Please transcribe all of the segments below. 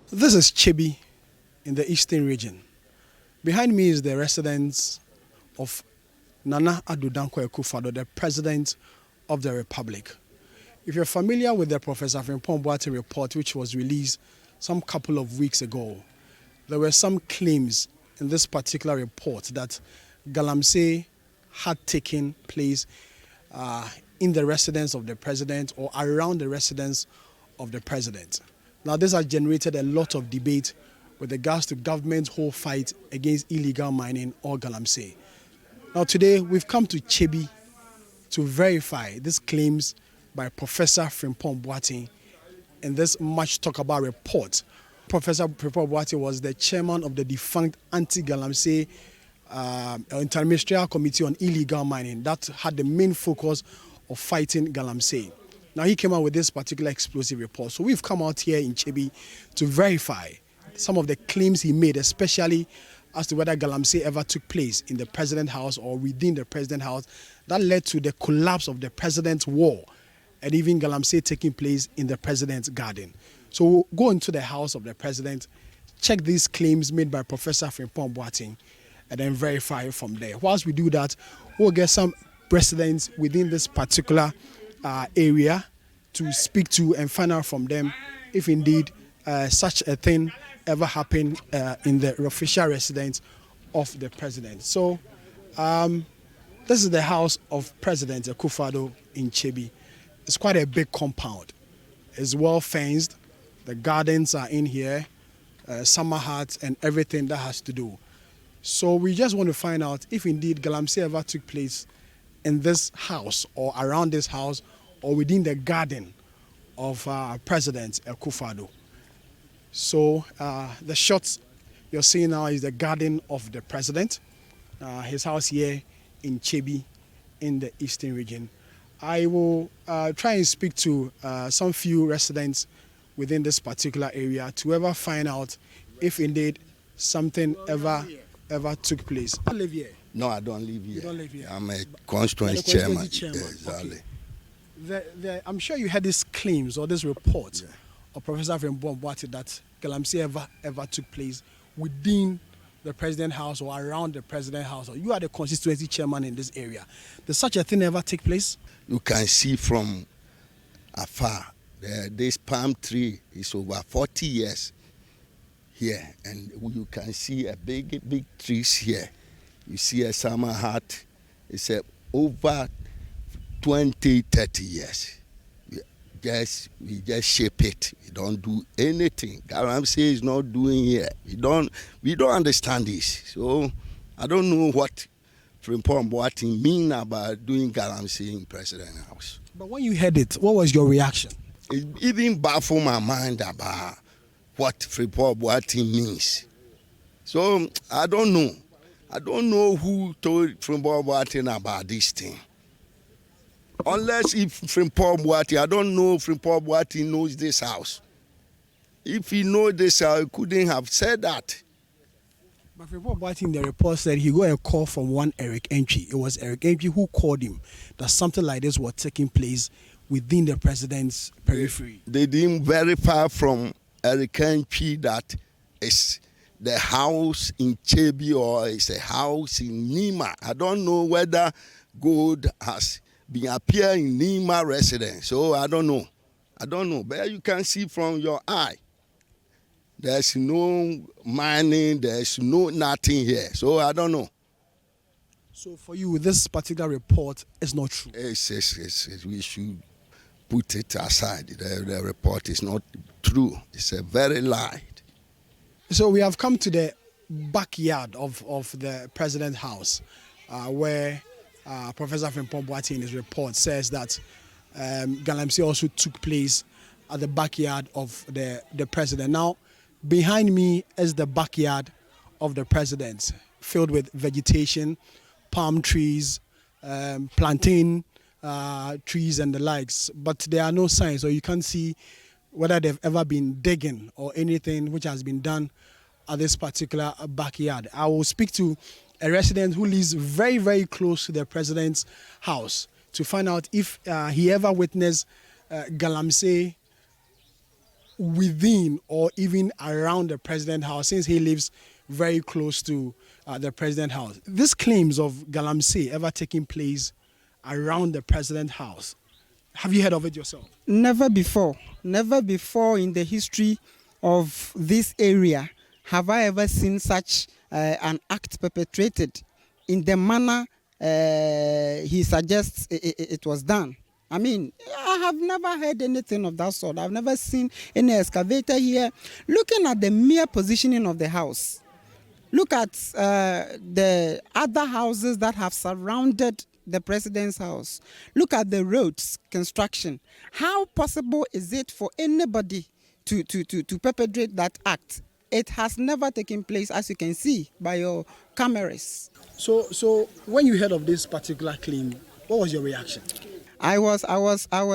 This is Kyebi in the eastern region. Behind me is the residence of Nana Addo Akufo-Addo, the President of the Republic. If you're familiar with the Professor Frimpong Boateng report, which was released some couple of weeks ago, there were some claims in this particular report that galamsey had taken place in the residence of the President or around the residence of the President. Now, this has generated a lot of debate with regards to government's whole fight against illegal mining or galamsey. Now, today we've come to Kyebi to verify these claims by Professor Frimpong Boateng in this much talked about report. Professor Frimpong Boateng was the chairman of the defunct anti-galamsey interministerial committee on illegal mining that had the main focus of fighting galamsey. Now, he came out with this particular explosive report. So we've come out here in Kyebi to verify some of the claims he made, especially as to whether galamsey ever took place in the President's house or within the President's house. That led to the collapse of the President's wall and even galamsey taking place in the President's garden. So we'll go into the house of the President, check these claims made by Professor Frimpong Boateng, and then verify from there. Whilst we do that, we'll get some residents within this particular area to speak to and find out from them if indeed such a thing ever happened in the official residence of the President. So this is the house of President Akufo-Addo in Kyebi. It's quite a big compound. It's well fenced. The gardens are in here, summer huts and everything that has to do. So we just want to find out if indeed galamsey ever took place in this house or around this house or within the garden of President Akufo-Addo. So the shots you're seeing now is the garden of the President, his house here in Kyebi in the eastern region. I will try and speak to some few residents within this particular area to ever find out if indeed something ever took place. I live here. No, I don't live here. You don't live here? I'm a constituency chairman. Exactly. Okay. I'm sure you had these claims or this report of Professor Frimpong Boateng that galamsey ever took place within the President's house or around the President's house. Or you are the constituency chairman in this area. Did such a thing ever take place? You can see from afar, this palm tree is over 40 years here, and you can see a big trees here. You see a summer hut. It's over 20, 30 years. We just shape it. We don't do anything. Galamsey is not doing here. We don't understand this. So I don't know what Frimpong Boateng mean about doing galamsey in President's house. But when you heard it, what was your reaction? It even baffled my mind about what Frimpong Boateng means. So I don't know. I don't know who told Frimpong Boateng about this thing. Unless if Frimpong Boateng, I don't know if Frimpong Boateng knows this house. If he knows this house, he couldn't have said that. But Frimpong Boateng, the report said he got a call from one Eric Entry. It was Eric Entry who called him that something like this was taking place within the President's periphery. They didn't verify from Eric Entry that it's the house in Kyebi or it's a house in Nima. I don't know whether gold has been appearing in Nima residence. So I don't know. But you can see from your eye, there's no mining, there's no nothing here. So I don't know. So for you, this particular report is not true? Yes. We should put it aside. The report is not true. It's a very lie. So we have come to the backyard of the President's house where Professor Frimpong Boateng in his report says that galamsey also took place at the backyard of the President. Now, behind me is the backyard of the President, filled with vegetation, palm trees, plantain trees and the likes. But there are no signs, so you can't see whether they've ever been digging or anything which has been done at this particular backyard. I will speak to a resident who lives very, very close to the President's house to find out if he ever witnessed galamsey within or even around the president house, since he lives very close to the president house. These claims of galamsey ever taking place around the president house, have you heard of it yourself? Never before in the history of this area have I ever seen such an act perpetrated in the manner he suggests it was done. I mean, I have never heard anything of that sort. I've never seen any excavator here. Looking at the mere positioning of the house, look at the other houses that have surrounded the president's house. Look at the roads construction. How possible is it for anybody to perpetrate that act? It has never taken place, as you can see by your cameras. So when you heard of this particular claim, what was your reaction? I was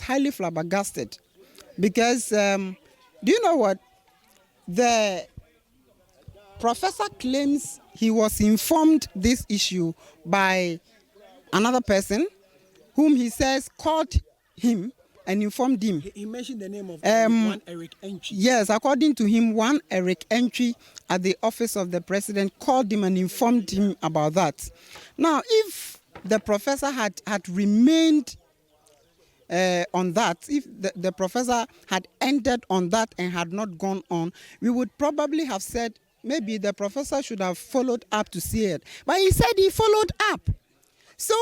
highly flabbergasted because do you know what? The professor claims he was informed this issue by another person whom he says called him and informed him. He mentioned the name of one Eric Entry. Yes, according to him, one Eric Entry at the office of the president called him and informed him about that. Now, if the professor had remained on that, if the professor had ended on that and had not gone on, we would probably have said maybe the professor should have followed up to see it. But he said he followed up. So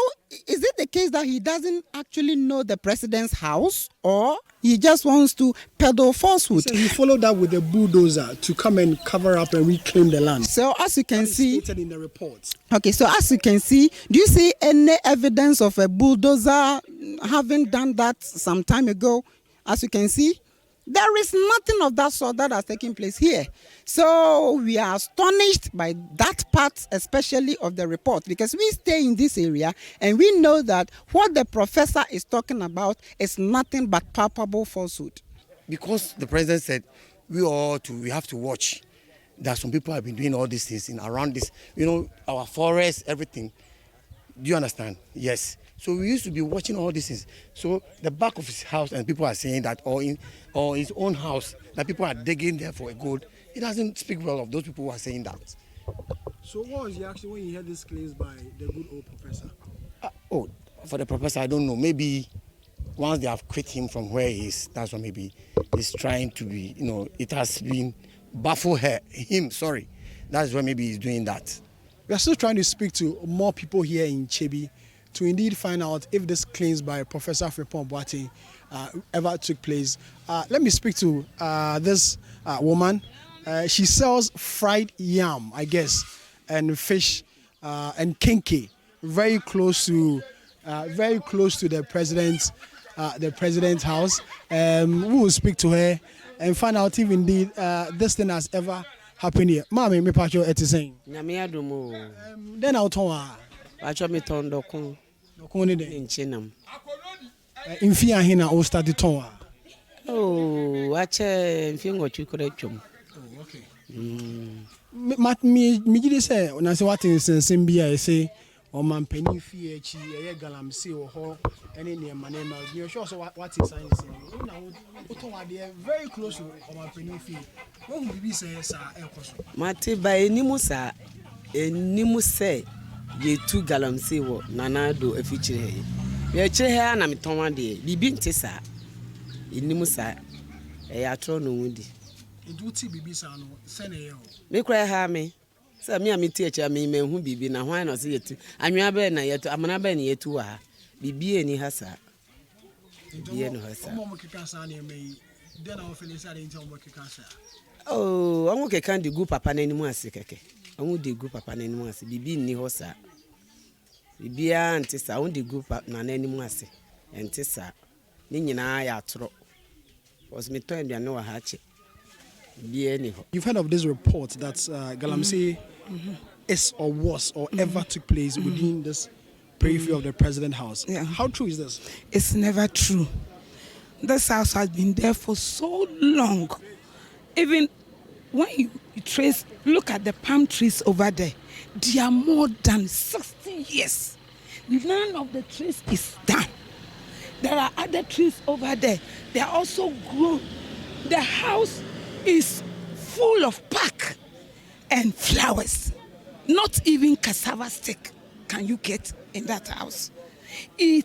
is it the case that he doesn't actually know the president's house, or he just wants to peddle falsehood? He followed up with a bulldozer to come and cover up and reclaim the land. So as you can see, stated in the report. Okay, so as you can see, do you see any evidence of a bulldozer having done that some time ago? As you can see, there is nothing of that sort that has taken place here. So we are astonished by that part, especially of the report, because we stay in this area and we know that what the professor is talking about is nothing but palpable falsehood. Because the president said we have to watch that some people have been doing all these things in around this, our forests, everything. Do you understand? Yes. So we used to be watching all these things. So the back of his house, and people are saying that, or his own house, that people are digging there for a gold. It doesn't speak well of those people who are saying that. So what was your reaction when you heard these claims by the good old professor? For the professor, I don't know. Maybe once they have quit him from where he is, that's what maybe he's trying to be, it has been baffled him. That's why maybe he's doing that. We are still trying to speak to more people here in Kyebi to indeed find out if these claims by Professor Frimpong Boateng ever took place. Let me speak to this woman. She sells fried yam, I guess, and fish and kenke, very close to the president's house. We will speak to her and find out if indeed this thing has ever happened here. Mami, me pacho eti saying. Then I'll tell her. Pacho me ton dokun. Dokun ni de. Inchinam. Infi ahina o start the ton. Oh, ache infi ngochu korechum. Oh, okay. Me gidi say na say what in sense bia say o man pani fi echi ye galamsey o ho any near manema. You sure so what is science? Na o ton ade very close to o man pani fi. Won bibi say sa e koso. Mate ba enimu say ye tu galamsey wo nanado afichire ye chire ha na meton ade bibi nte sa enimu sa e atro no wudi Eduti bibi sa no se na ye ho me kra ha me sa me ameti echa me hu bibi na hwan no se yetu anwa be na yetu amana be na yetu wa bibi eni ha sa bibi no ha sa mo kika sa na me den na o fele sa de nti mo kika sa oh anwo ke kan de gu papa na enimu ase keke anwo de gu papa na enimu ase bibi ni ho sa bibi ante sa anwo de gu papa na enimu ase ente sa ni nyina ya atro was me to enduane wa ha che. You've heard of this report that galamsey is or was or ever took place within this periphery of the president's house. Yeah. How true is this? It's never true. This house has been there for so long. Even when you look at the palm trees over there, they are more than 60 years. None of the trees is done. There are other trees over there. They are also grown The house is full of park and flowers. Not even cassava stick can you get in that house. They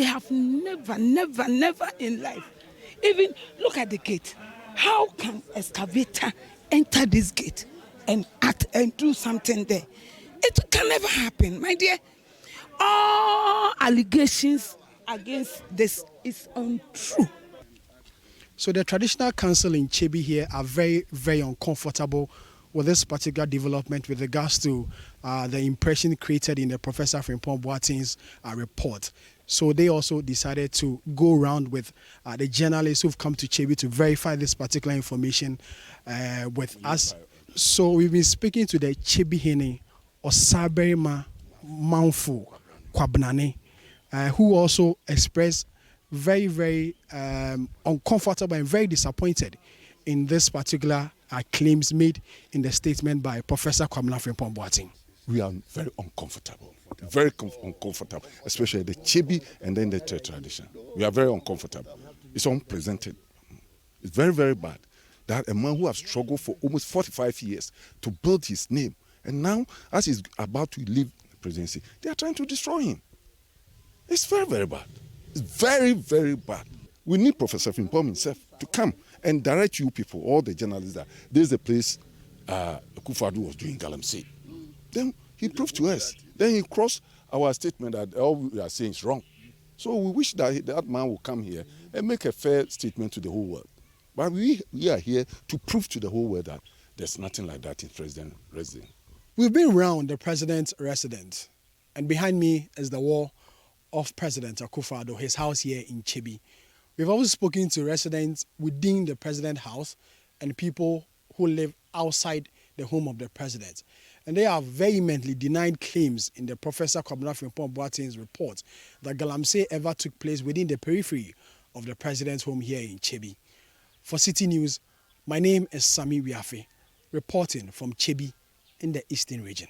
have never in life. Even look at the gate. How can excavator enter this gate and act and do something there? It can never happen, my dear. All allegations against this is untrue. So the traditional council in Kyebi here are very, very uncomfortable with this particular development with regards to the impression created in the Professor Frimpong Boateng's report. So they also decided to go around with the journalists who've come to Kyebi to verify this particular information with us. So we've been speaking to the Kyebi Hene Osaberima Manfu Kwabnane, who also expressed very, very uncomfortable and very disappointed in this particular claims made in the statement by Professor Kwabena Frimpong Boateng. We are very uncomfortable, very uncomfortable, especially the Kyebi and then the tradition. We are very uncomfortable. It's unprecedented. It's very, very bad that a man who has struggled for almost 45 years to build his name, and now as he's about to leave the presidency, they are trying to destroy him. It's very, very bad. It's very, very bad. We need Professor Frimpong himself to come and direct you people, all the journalists, that this is the place Akufo-Addo was doing galamsey. Then he proved to us. Then he crossed our statement that all we are saying is wrong. So we wish that that man will come here and make a fair statement to the whole world. But we are here to prove to the whole world that there's nothing like that in President residence. We've been around the president's residence, and behind me is the wall of President Akufo-Addo, his house here in Kyebi. We've also spoken to residents within the president's house and people who live outside the home of the president. And they have vehemently denied claims in the Professor Kwabena Frimpong Boateng's report that galamsey ever took place within the periphery of the president's home here in Kyebi. For Citi News, my name is Sami Wiafe, reporting from Kyebi in the Eastern Region.